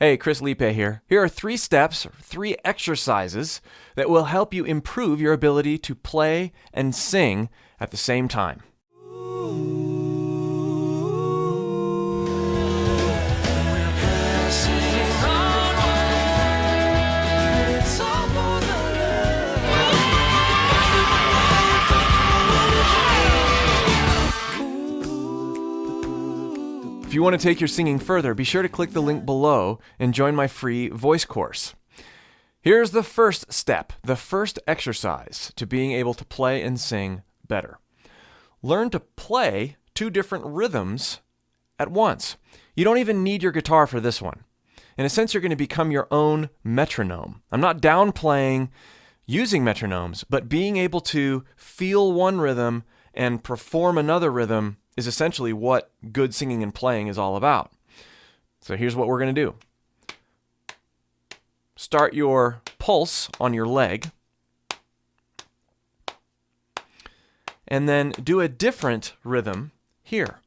Hey, Chris Lipe here. Here are 3 steps, 3 exercises that will help you improve your ability to play and sing at the same time. If you want to take your singing further, be sure to click the link below and join my free voice course. Here's the first step, the first exercise to being able to play and sing better. Learn to play 2 different rhythms at once. You don't even need your guitar for this one. In a sense, you're going to become your own metronome. I'm not downplaying using metronomes, but being able to feel one rhythm and perform another rhythm is essentially what good singing and playing is all about. So here's what we're going to do. Start your pulse on your leg, and then do a different rhythm here.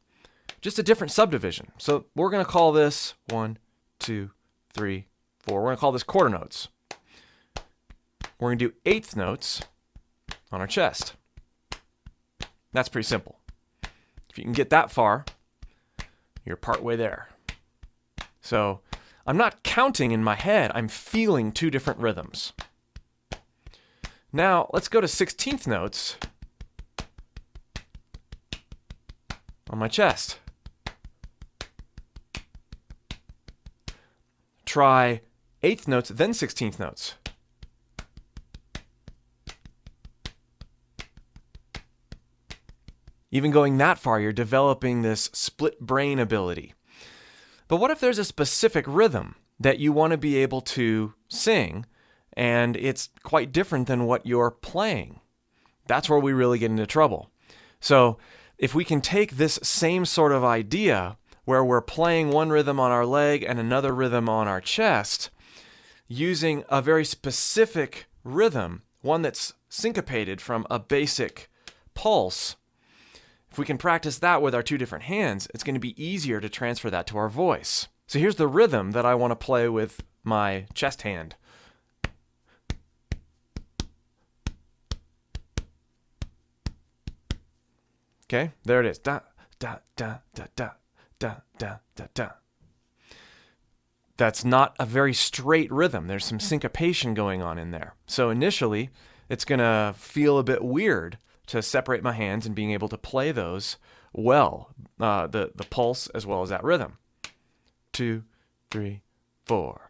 Just a different subdivision. So we're going to call this 1, 2, 3, 4. We're going to call this quarter notes. We're going to do eighth notes on our chest. That's pretty simple. If you can get that far, you're partway there. So I'm not counting in my head, I'm feeling 2 different rhythms. Now let's go to 16th notes on my chest. Try 8th notes, then 16th notes. Even going that far, you're developing this split brain ability. But what if there's a specific rhythm that you want to be able to sing, and it's quite different than what you're playing? That's where we really get into trouble. So if we can take this same sort of idea, where we're playing one rhythm on our leg and another rhythm on our chest, using a very specific rhythm, one that's syncopated from a basic pulse, if we can practice that with our 2 different hands, it's going to be easier to transfer that to our voice. So here's the rhythm that I want to play with my chest hand. Okay, there it is. Da, da, da, da, da, da, da, da, da. That's not a very straight rhythm. There's some syncopation going on in there. So initially, it's going to feel a bit weird to separate my hands and being able to play those well, the pulse as well as that rhythm. 2, 3, 4.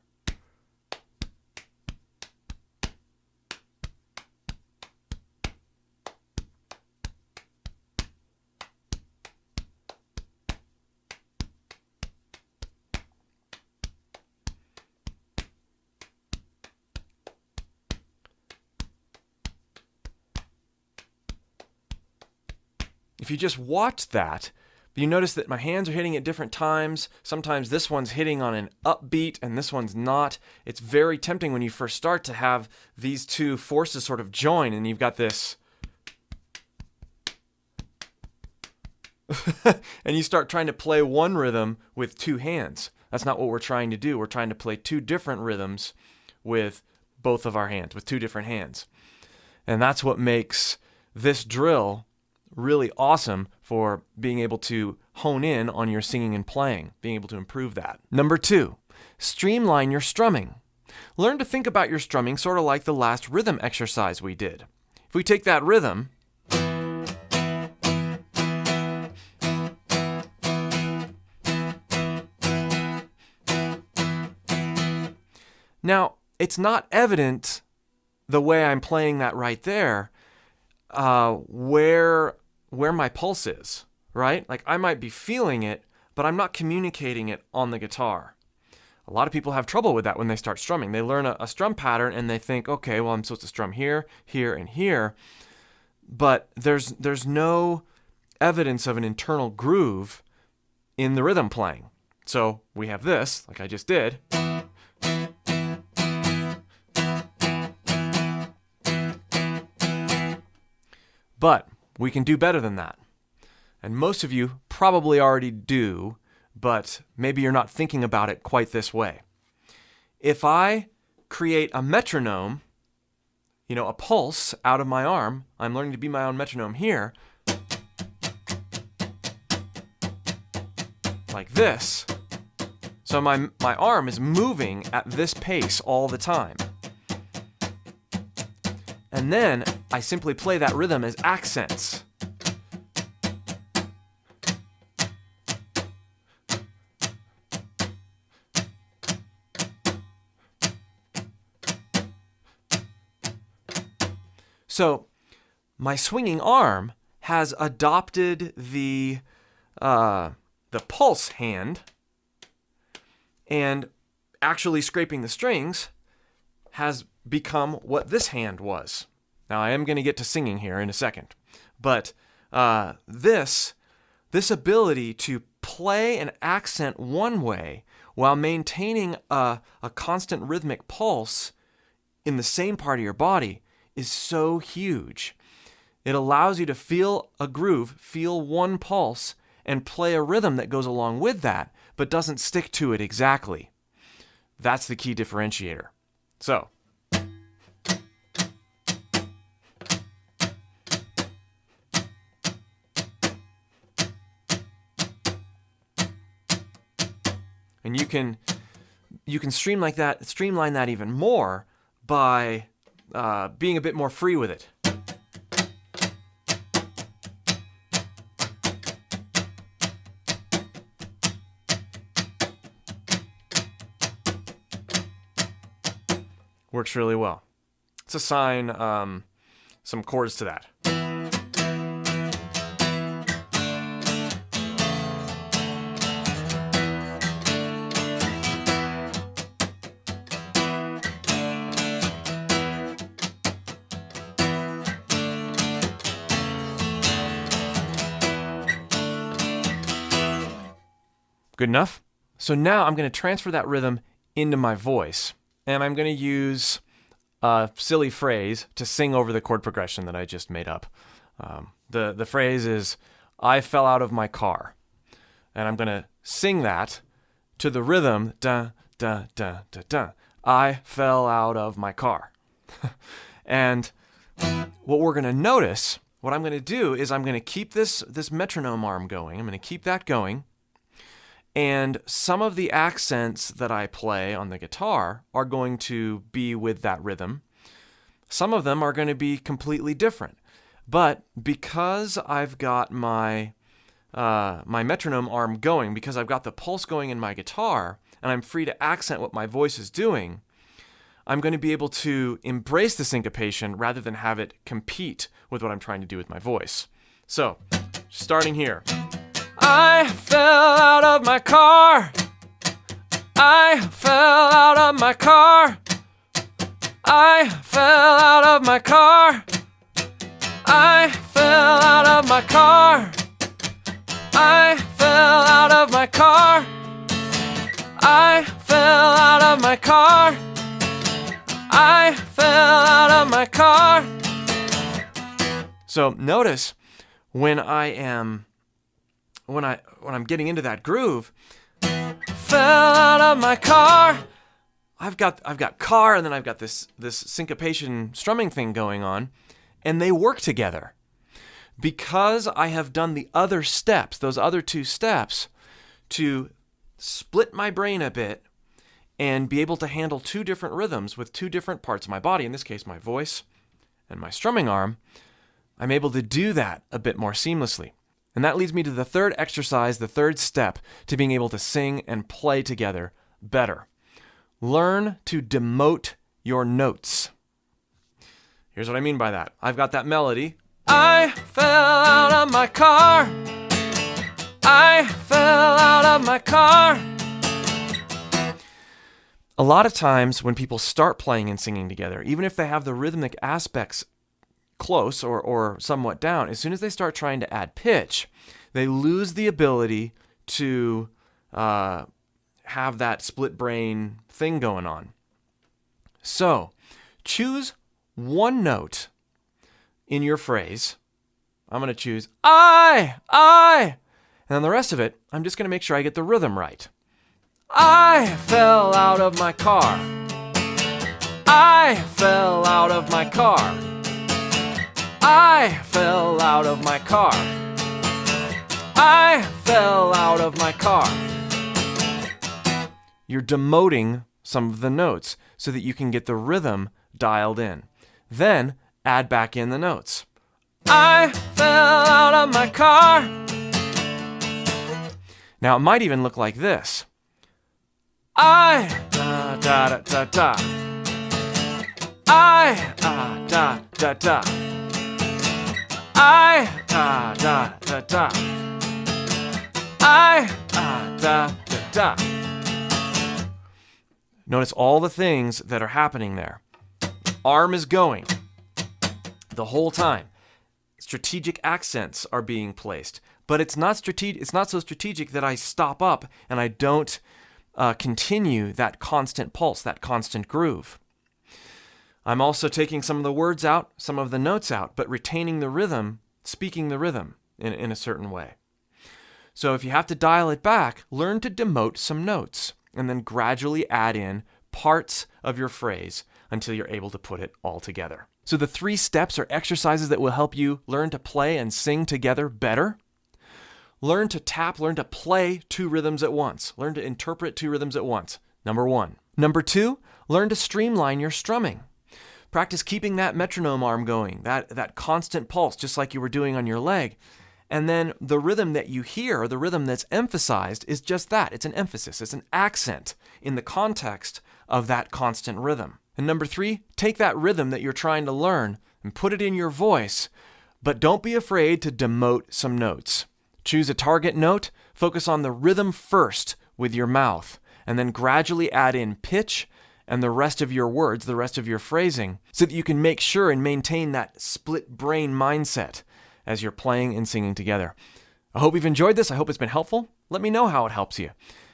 If you just watch that, you notice that my hands are hitting at different times. Sometimes this one's hitting on an upbeat and this one's not. It's very tempting when you first start to have these 2 forces sort of join, and you've got this and you start trying to play one rhythm with 2 hands. That's not what we're trying to do. We're trying to play 2 different rhythms with both of our hands, with 2 different hands. And that's what makes this drill really awesome for being able to hone in on your singing and playing, being able to improve that. Number 2, streamline your strumming. Learn to think about your strumming sort of like the last rhythm exercise we did. If we take that rhythm now, it's not evident the way I'm playing that right there, where my pulse is, right? Like I might be feeling it, but I'm not communicating it on the guitar. A lot of people have trouble with that when they start strumming. They learn a strum pattern and they think, okay, well, I'm supposed to strum here, here, and here. But there's no evidence of an internal groove in the rhythm playing. So we have this, like I just did. But we can do better than that. And most of you probably already do, but maybe you're not thinking about it quite this way. if I create a metronome, a pulse out of my arm, I'm learning to be my own metronome here, like this. So my arm is moving at this pace all the time. And then I simply play that rhythm as accents. So my swinging arm has adopted the pulse hand, and actually scraping the strings has become what this hand was. Now I am going to get to singing here in a second, but this ability to play an accent one way while maintaining a constant rhythmic pulse in the same part of your body is so huge. It allows you to feel a groove, feel one pulse, and play a rhythm that goes along with that, but doesn't stick to it exactly. That's the key differentiator. So, and you can streamline that even more by being a bit more free with it. Works really well. Let's assign some chords to that. Good enough? So now I'm going to transfer that rhythm into my voice, and I'm going to use a silly phrase to sing over the chord progression that I just made up. The phrase is, "I fell out of my car." And I'm going to sing that to the rhythm, da, da, da, da, da. I fell out of my car. And what we're going to notice, what I'm going to do is I'm going to keep this metronome arm going. I'm going to keep that going. And some of the accents that I play on the guitar are going to be with that rhythm. Some of them are going to be completely different. But because I've got my metronome arm going, because I've got the pulse going in my guitar, and I'm free to accent what my voice is doing, I'm going to be able to embrace the syncopation rather than have it compete with what I'm trying to do with my voice. So, starting here. I fell out of my car. I fell out of my car. I fell out of my car. I fell out of my car. I fell out of my car. I fell out of my car. I fell out of my car. So notice when I'm getting into that groove, fell out of my car. I've got car, and then I've got this syncopation strumming thing going on, and they work together. Because I have done the other steps, those other two steps, to split my brain a bit and be able to handle two different rhythms with two different parts of my body, in this case my voice and my strumming arm, I'm able to do that a bit more seamlessly. And that leads me to the third exercise, the third step to being able to sing and play together better. Learn to demote your notes. Here's what I mean by that. I've got that melody. I fell out of my car. I fell out of my car. A lot of times when people start playing and singing together, even if they have the rhythmic aspects close or somewhat down, as soon as they start trying to add pitch, they lose the ability to have that split brain thing going on. So choose one note in your phrase. I'm going to choose I, and then the rest of it, I'm just going to make sure I get the rhythm right. I fell out of my car. I fell out of my car. I fell out of my car. I fell out of my car. You're demoting some of the notes so that you can get the rhythm dialed in. Then add back in the notes. I fell out of my car. Now it might even look like this. I da da da da da. I da da da. I da da da da. I da da da. Notice all the things that are happening there. Arm is going the whole time. Strategic accents are being placed, but it's not strategic. It's not so strategic that I stop up and I don't continue that constant pulse, that constant groove. I'm also taking some of the words out, some of the notes out, but retaining the rhythm, speaking the rhythm in a certain way. So if you have to dial it back, learn to demote some notes and then gradually add in parts of your phrase until you're able to put it all together. So the 3 steps are exercises that will help you learn to play and sing together better. Learn to tap, learn to play 2 rhythms at once. Learn to interpret 2 rhythms at once. Number 1. Number 2, learn to streamline your strumming. Practice keeping that metronome arm going, that constant pulse, just like you were doing on your leg. And then the rhythm that you hear, the rhythm that's emphasized, is just that. It's an emphasis. It's an accent in the context of that constant rhythm. And number 3, take that rhythm that you're trying to learn and put it in your voice, but don't be afraid to demote some notes. Choose a target note, focus on the rhythm first with your mouth, and then gradually add in pitch and the rest of your words, the rest of your phrasing, so that you can make sure and maintain that split brain mindset as you're playing and singing together. I hope you've enjoyed this. I hope it's been helpful. Let me know how it helps you.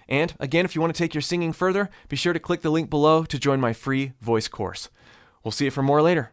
And again, if you want to take your singing further, be sure to click the link below to join my free voice course. We'll see you for more later.